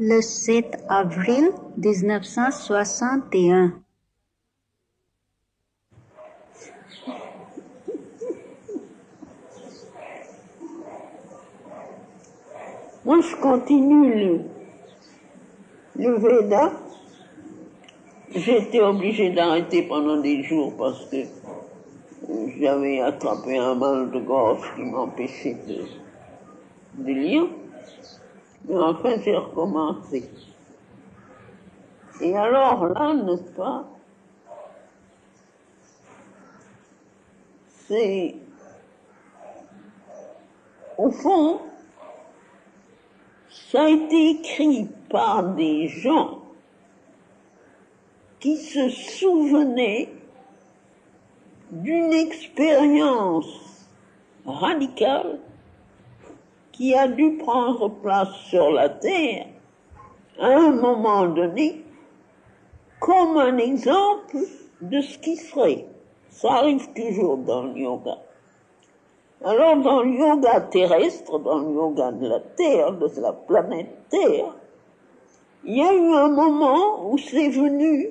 le 7 avril 1961. Moi, je continue le Veda. J'ai été obligée d'arrêter pendant des jours parce que j'avais attrapé un mal de gorge qui m'empêchait de lire. Mais enfin, j'ai recommencé. Et alors là, n'est-ce pas, c'est, au fond, ça a été écrit par des gens qui se souvenaient d'une expérience radicale qui a dû prendre place sur la Terre à un moment donné comme un exemple de ce qui serait. Ça arrive toujours dans le yoga. Alors dans le yoga terrestre, dans le yoga de la Terre, de la planète Terre, il y a eu un moment où c'est venu,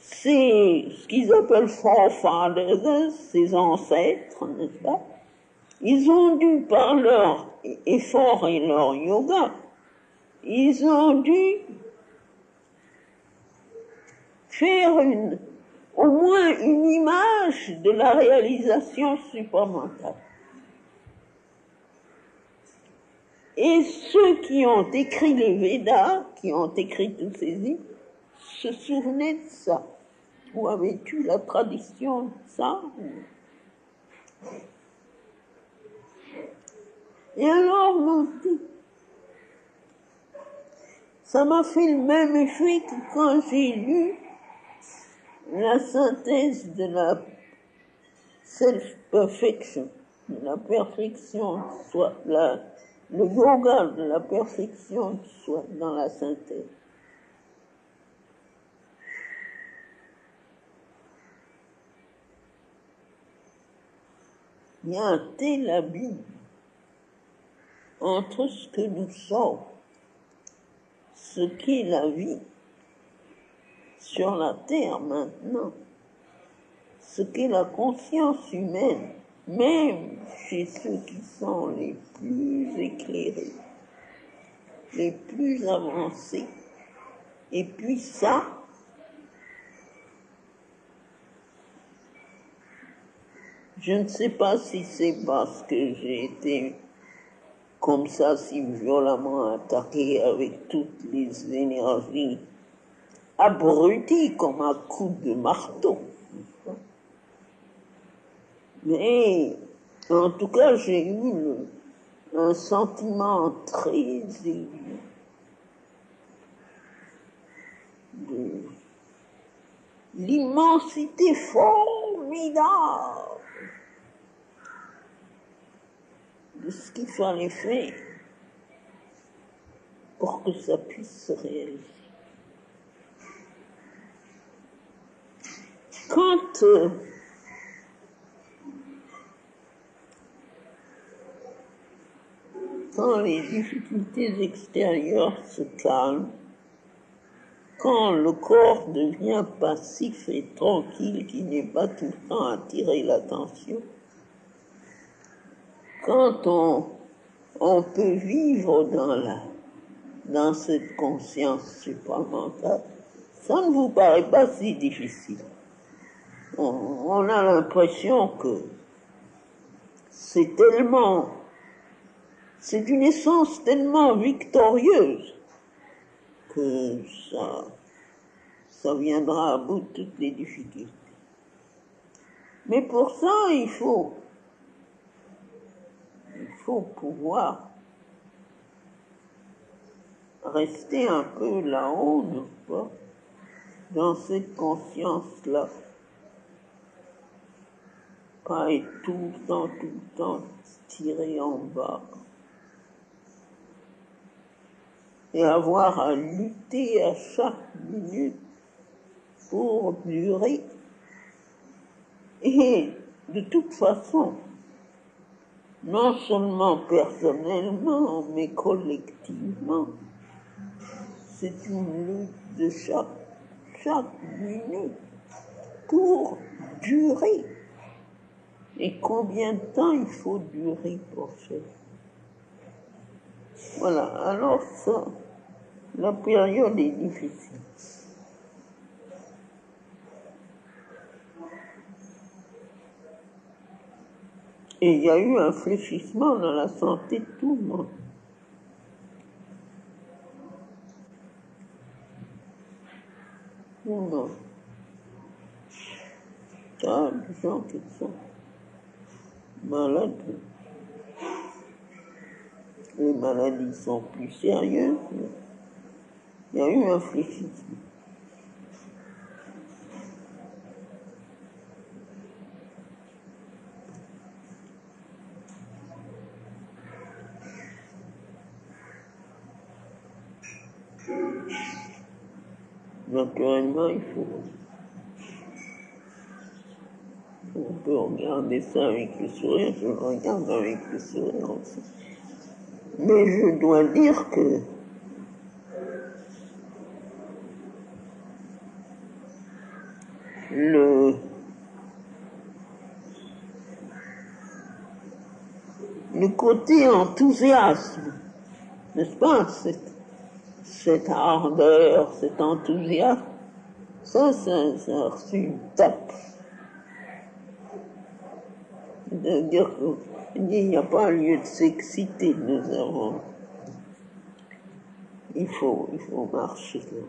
c'est ce qu'ils appellent forefathers, ses ancêtres, n'est-ce pas? Ils ont dû, par leur effort et leur yoga, ils ont dû faire au moins une image de la réalisation supramentale. Et ceux qui ont écrit les Védas, qui ont écrit tous ces livres, se souvenaient de ça, ou avaient eu la tradition de ça. Et alors, mon petit, ça m'a fait le même effet que quand j'ai lu la synthèse de la self-perfection, de la perfection de soi, le yoga de la perfection de soi dans la synthèse. Il y a un tel abîme entre ce que nous sommes, ce qu'est la vie sur la Terre maintenant, ce qu'est la conscience humaine, même chez ceux qui sont les plus éclairés, les plus avancés. Et puis ça, je ne sais pas si c'est parce que j'ai été comme ça si violemment attaqué avec toutes les énergies abruties comme un coup de marteau. Mais en tout cas, j'ai eu un sentiment très aigu de l'immensité formidable de ce qu'il fallait faire pour que ça puisse se réaliser. Quand les difficultés extérieures se calment, quand le corps devient passif et tranquille, qui n'est pas tout le temps attiré l'attention, quand on peut vivre dans cette conscience supramentale, ça ne vous paraît pas si difficile. On a l'impression que c'est une essence tellement victorieuse que ça viendra à bout de toutes les difficultés. Mais pour ça, il faut pouvoir rester un peu là-haut, n'est-ce pas, dans cette conscience-là. Pas être tout le temps tiré en bas. Et avoir à lutter à chaque minute pour durer. Et de toute façon, non seulement personnellement, mais collectivement, c'est une lutte de chaque minute pour durer. Et combien de temps il faut durer pour ça? Voilà, alors ça, la période est difficile. Et il y a eu un fléchissement dans la santé de tout le monde. Non. Il y a des gens qui sont malades. Les maladies sont plus sérieuses. Il y a eu un fléchissement. Naturellement, on peut regarder ça avec le sourire, je le regarde avec le sourire aussi. Mais je dois dire que le côté enthousiasme, n'est-ce pas, cette ardeur, cet enthousiasme, ça a reçu une tape. De dire qu'il n'y a pas lieu de s'exciter, il faut marcher, il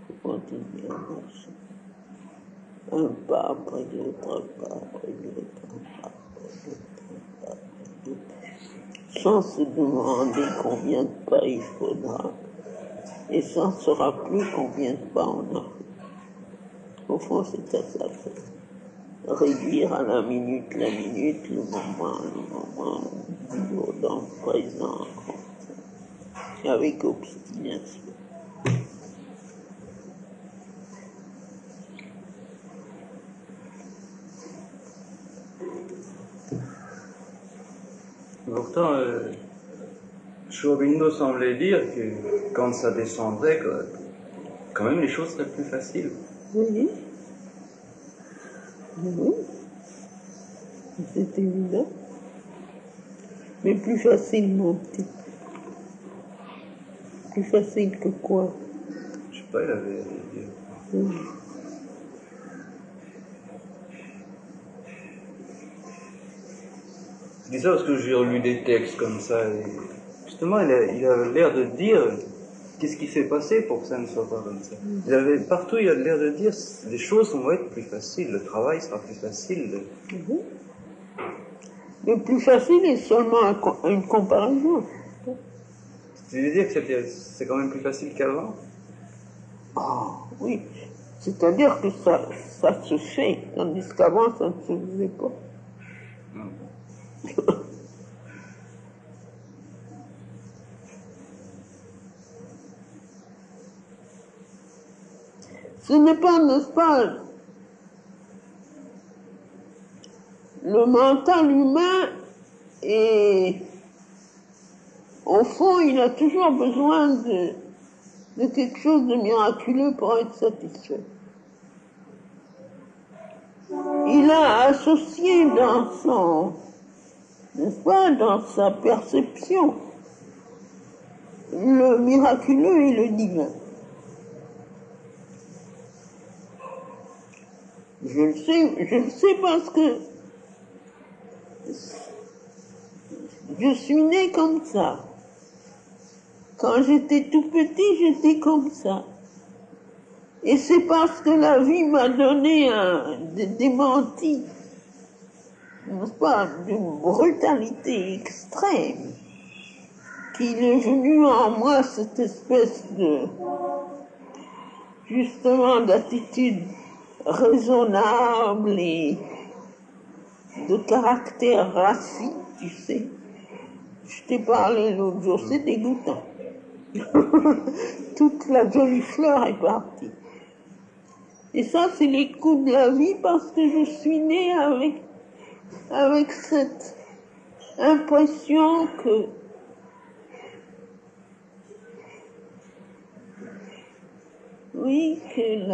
faut continuer à marcher. Un pas après l'autre, un pas après l'autre, un pas après l'autre, un pas après l'autre, sans se demander combien de pas il faudra, et sans se rappeler combien de pas on a fait. Au fond, c'est à ça. Réduire à la minute, le moment, vivre dans le présent, avec obstination. Pourtant, Sri-Aurobindo semblait dire que quand ça descendrait, quand même les choses seraient plus faciles. Oui. Oui. C'est évident. Mais plus facile, mon petit. Plus facile que quoi? Je sais pas, il avait dit. Oui. Je dis ça parce que j'ai relu des textes comme ça. Et justement, il avait l'air de dire qu'est-ce qui s'est passé pour que ça ne soit pas comme ça. Partout, il a l'air de dire les choses vont être plus faciles, le travail sera plus facile. Le plus facile est seulement une comparaison. Tu veux dire que c'est quand même plus facile qu'avant? Ah, oui. C'est-à-dire que ça se fait, tandis qu'avant, ça ne se faisait pas. Ce n'est pas, n'est-ce pas, le mental humain est, au fond, il a toujours besoin de quelque chose de miraculeux pour être satisfait. Il a associé n'est-ce pas, dans sa perception, le miraculeux et le divin. Je le sais parce que je suis né comme ça. Quand j'étais tout petit, j'étais comme ça. Et c'est parce que la vie m'a donné des démentis, n'est-ce pas, d'une brutalité extrême, qu'il est venu en moi cette espèce justement, d'attitude raisonnable et de caractère raciste, tu sais. Je t'ai parlé l'autre jour, c'est dégoûtant. Toute la jolie fleur est partie. Et ça, c'est les coups de la vie parce que je suis née avec cette impression oui, que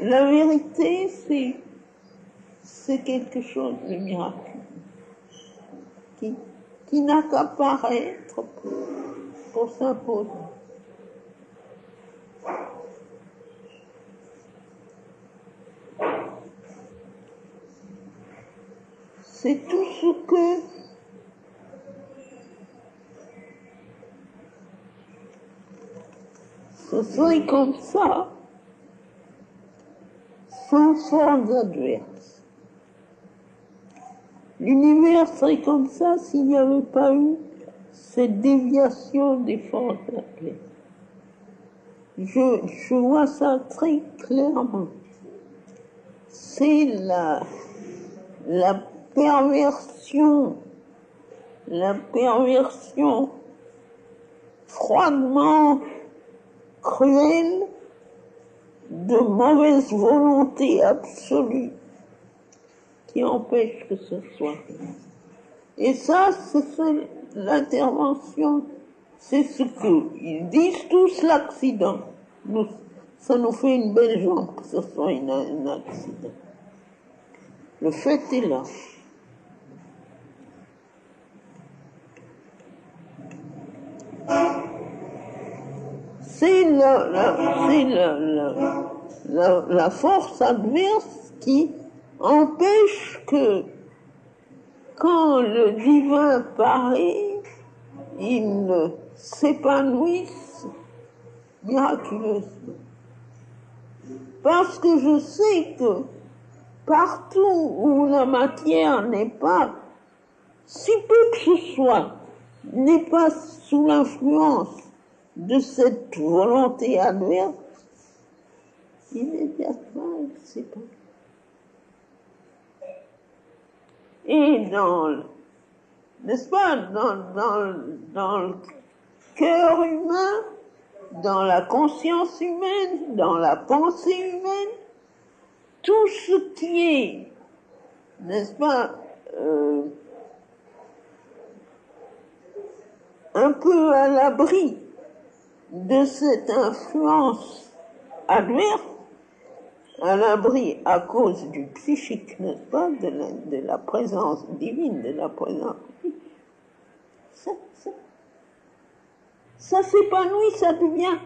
la vérité, c'est quelque chose de miraculeux, qui n'a qu'à paraître pour s'imposer. C'est tout ce que ce serait comme ça, sans forces adverses. L'univers serait comme ça s'il n'y avait pas eu cette déviation des forces adverses. Je vois ça très clairement. C'est la perversion froidement cruelle de mauvaise volonté absolue qui empêche que ce soit. Et ça, c'est l'intervention, c'est ce qu'ils disent tous l'accident. Ça nous fait une belle jambe que ce soit un accident. Le fait est là. C'est la force adverse qui empêche que, quand le divin paraît, il s'épanouisse miraculeusement. Parce que je sais que partout où la matière n'est pas, si peu que ce soit, n'est pas sous l'influence de cette volonté adverse, immédiatement elle s'épanouit. Et n'est-ce pas, dans le cœur humain, dans la conscience humaine, dans la pensée humaine, tout ce qui est, n'est-ce pas, un peu à l'abri de cette influence adverse, à l'abri à cause du psychique, n'est-ce pas, de la présence divine, de la présence divine, ça s'épanouit, ça devient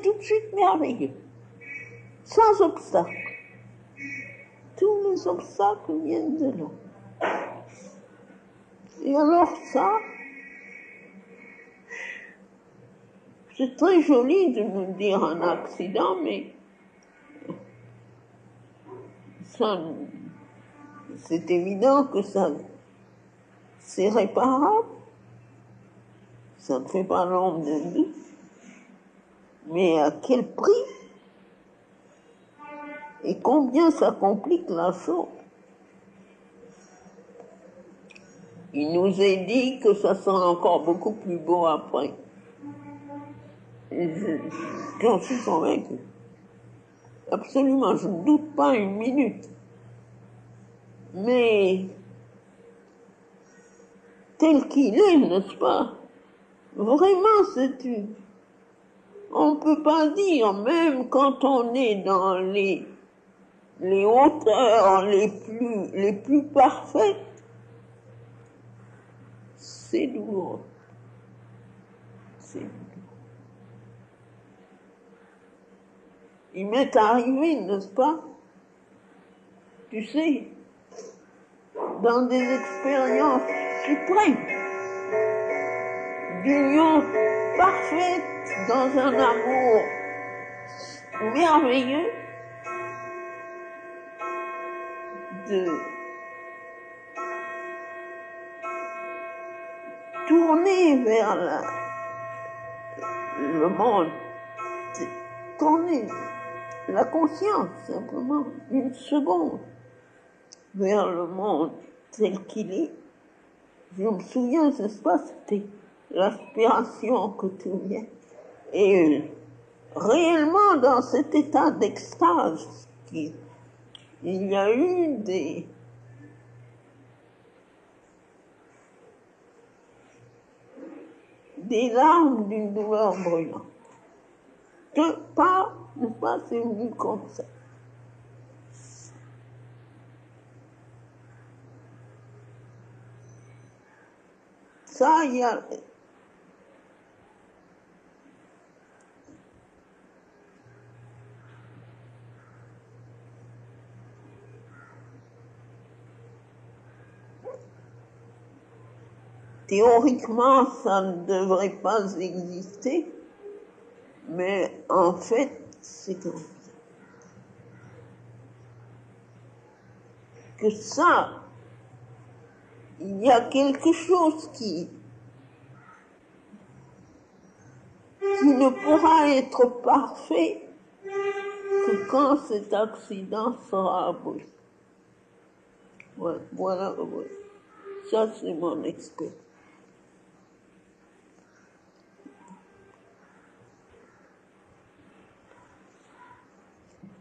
tout de suite merveilleux, sans obstacle. Tous les obstacles viennent de là. Et alors ça, c'est très joli de nous dire un accident, mais ça, c'est évident que ça, c'est réparable. Ça ne fait pas l'ombre de doute. Mais à quel prix? Et combien ça complique la chose? Il nous est dit que ça sera encore beaucoup plus beau après. J'en suis convaincu. Absolument, je ne doute pas une minute. Mais tel qu'il est, n'est-ce pas? Vraiment, on ne peut pas dire, même quand on est dans les hauteurs les plus parfaites, c'est douloureux. C'est douloureux. Il m'est arrivé, n'est-ce pas, tu sais, dans des expériences suprêmes, d'union parfaite dans un amour merveilleux, de tourner vers le monde, tourner la conscience simplement une seconde vers le monde tel qu'il est. Je me souviens, n'est-ce pas, c'était l'aspiration que tout vient. Et réellement, dans cet état d'extase, il y a eu des larmes d'une douleur brûlante. Pas, c'est venu comme ça. Ça, il y a... Théoriquement, ça ne devrait pas exister, mais en fait, c'est comme ça. Que ça, il y a quelque chose qui ne pourra être parfait que quand cet accident sera aboli. Ouais, voilà, ouais. Ça, c'est mon expérience.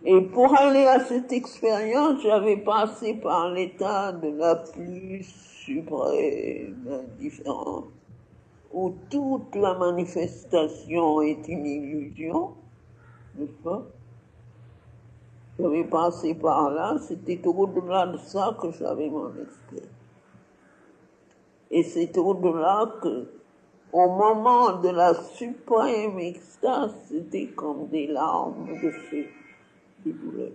Et pour aller à cette expérience, j'avais passé par l'état de la plus suprême indifférence, où toute la manifestation est une illusion, n'est-ce pas? J'avais passé par là, c'était au-delà de ça que j'avais mon expérience. Et c'est au-delà que, au moment de la suprême extase, c'était comme des larmes de feu. Douleur.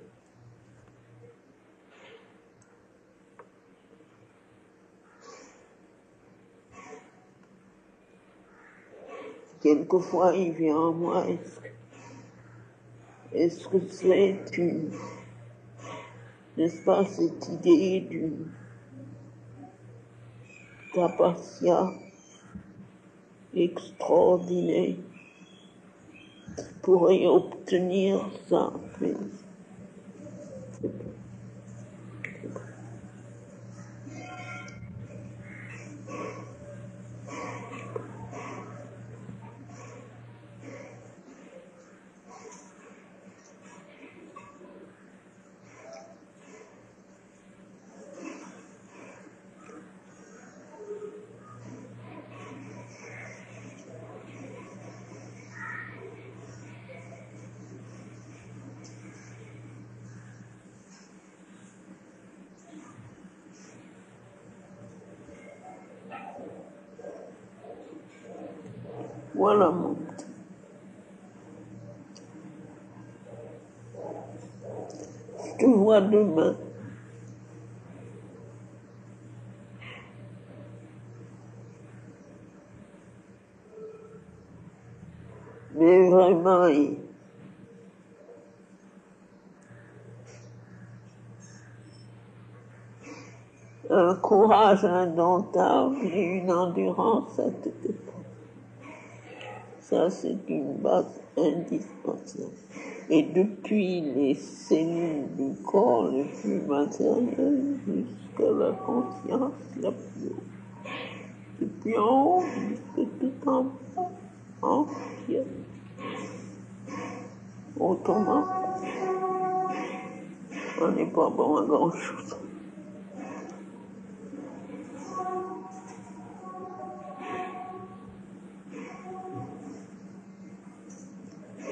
Quelquefois, il vient en moi, est-ce que c'est une, n'est-ce pas, cette idée d'une capacité extraordinaire pour y obtenir ça, mais voilà mon petit. Je te vois demain. Mais vraiment, un courage indomptable et une endurance à toute époque. Ça, c'est une base indispensable. Et depuis les cellules du corps les plus matérielles jusqu'à la conscience la plus haute. Depuis en haut jusqu'à tout en bas, entière. Autrement, on n'est pas bon à grand-chose.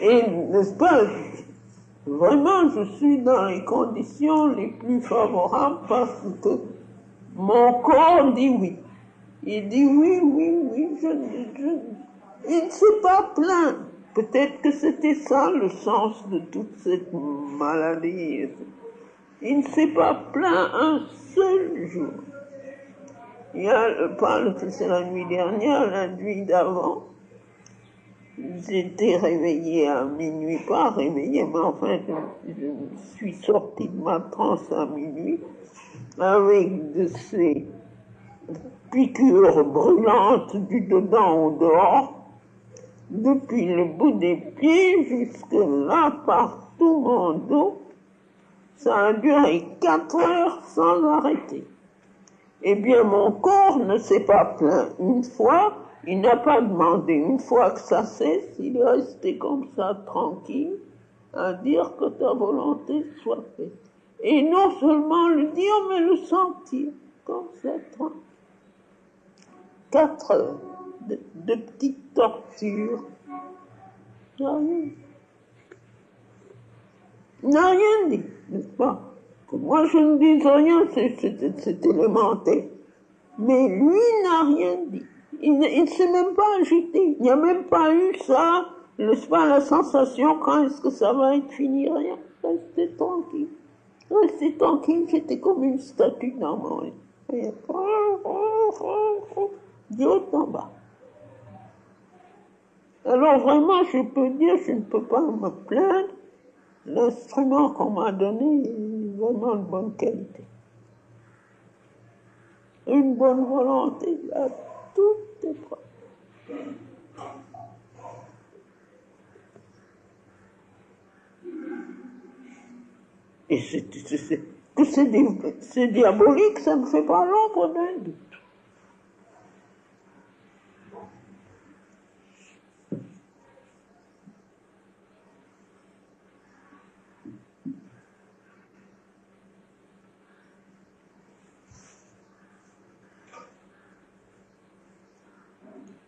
Et, n'est-ce pas, vraiment, je suis dans les conditions les plus favorables parce que mon corps dit oui. Il dit oui, il ne s'est pas plaint. Peut-être que c'était ça le sens de toute cette maladie. Il ne s'est pas plaint un seul jour. Il y a, c'est la nuit dernière, la nuit d'avant. J'étais réveillée à minuit, pas réveillée, mais enfin, je suis sortie de ma transe à minuit avec de ces piqûres brûlantes du dedans au dehors, depuis le bout des pieds jusque là, par tout mon dos. Ça a duré 4 heures sans arrêter. Eh bien, mon corps ne s'est pas plaint une fois. Il n'a pas demandé, une fois que ça cesse, il est resté comme ça, tranquille, à dire que ta volonté soit faite. Et non seulement le dire, mais le sentir, comme ça, tranquille. 4 heures de petites tortures. Il n'a rien dit. Il n'a rien dit, n'est-ce pas? Que moi je ne dise rien, c'est élémentaire. Mais lui n'a rien dit. Il ne s'est même pas agité. Il n'y a même pas eu ça, n'est-ce pas, la sensation quand est-ce que ça va être fini, rien. Restez tranquille. Restez tranquille, j'étais comme une statue dans mon lit. Du haut en bas. Alors vraiment, je peux dire, je ne peux pas me plaindre. L'instrument qu'on m'a donné est vraiment de bonne qualité. Une bonne volonté, là, tout est prêt. Et que c'est diabolique, ça ne fait pas l'ombre d'un doute.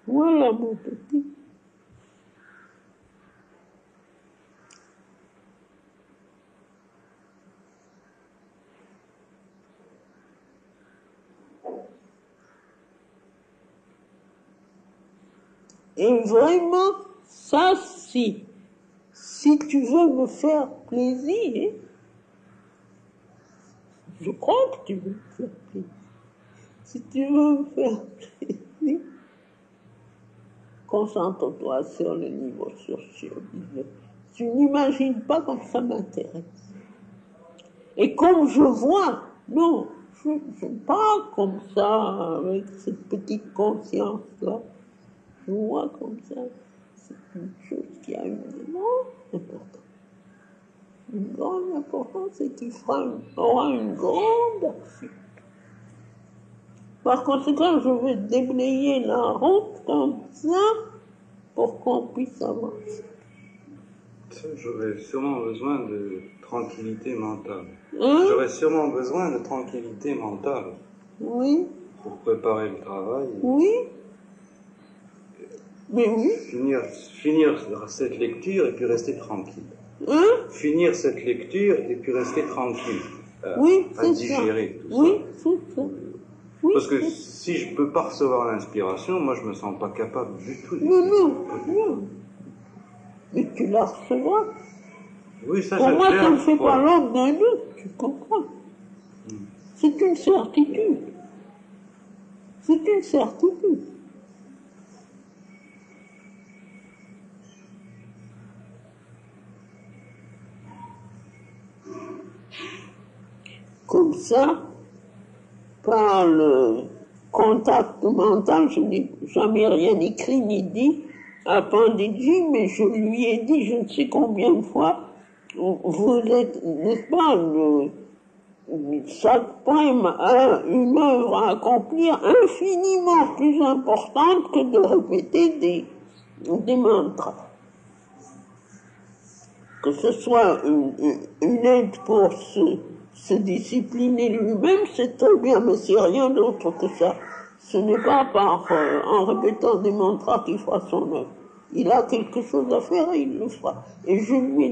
Voilà mon petit. Et vraiment, ça, si tu veux me faire plaisir, je crois que tu veux me faire plaisir. Si tu veux me faire plaisir, concentre-toi sur le niveau socio-biologique. Tu n'imagines pas comme ça m'intéresse. Et comme je vois, non, je parle comme ça, avec cette petite conscience-là. Je vois comme ça, c'est une chose qui a une grande importance. Une grande importance et qui aura une grande action. Par conséquent, je vais déblayer la route comme ça pour qu'on puisse avancer. J'aurais sûrement besoin de tranquillité mentale. Hein? J'aurais sûrement besoin de tranquillité mentale. Oui. Pour préparer le travail. Oui. Mais oui. Finir cette lecture et puis rester tranquille. Hein? Finir cette lecture et puis rester tranquille. Oui, à digérer ça. Tout oui, ça. c'est ça. Oui, Parce que si je ne peux pas recevoir l'inspiration, moi je ne me sens pas capable du tout. Non. Mais tu la recevras. Oui, ça pour je moi, fais ça ne un fait fois. pas l'ordre d'un doute, tu comprends? C'est une certitude. C'est une certitude. Comme ça, par le contact mental, je n'ai jamais rien écrit ni dit à Panditji, mais je lui ai dit je ne sais combien de fois, vous êtes, n'est-ce pas, chaque poème a une œuvre à accomplir infiniment plus importante que de répéter des mantras. Que ce soit une aide pour se discipliner lui-même, c'est très bien, mais c'est rien d'autre que ça. Ce n'est pas en répétant des mantras qu'il fera son œuvre. Il a quelque chose à faire et il le fera. Et je lui ai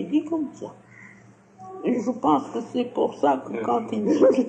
dit comme ça. Et je pense que c'est pour ça que quand il me dit,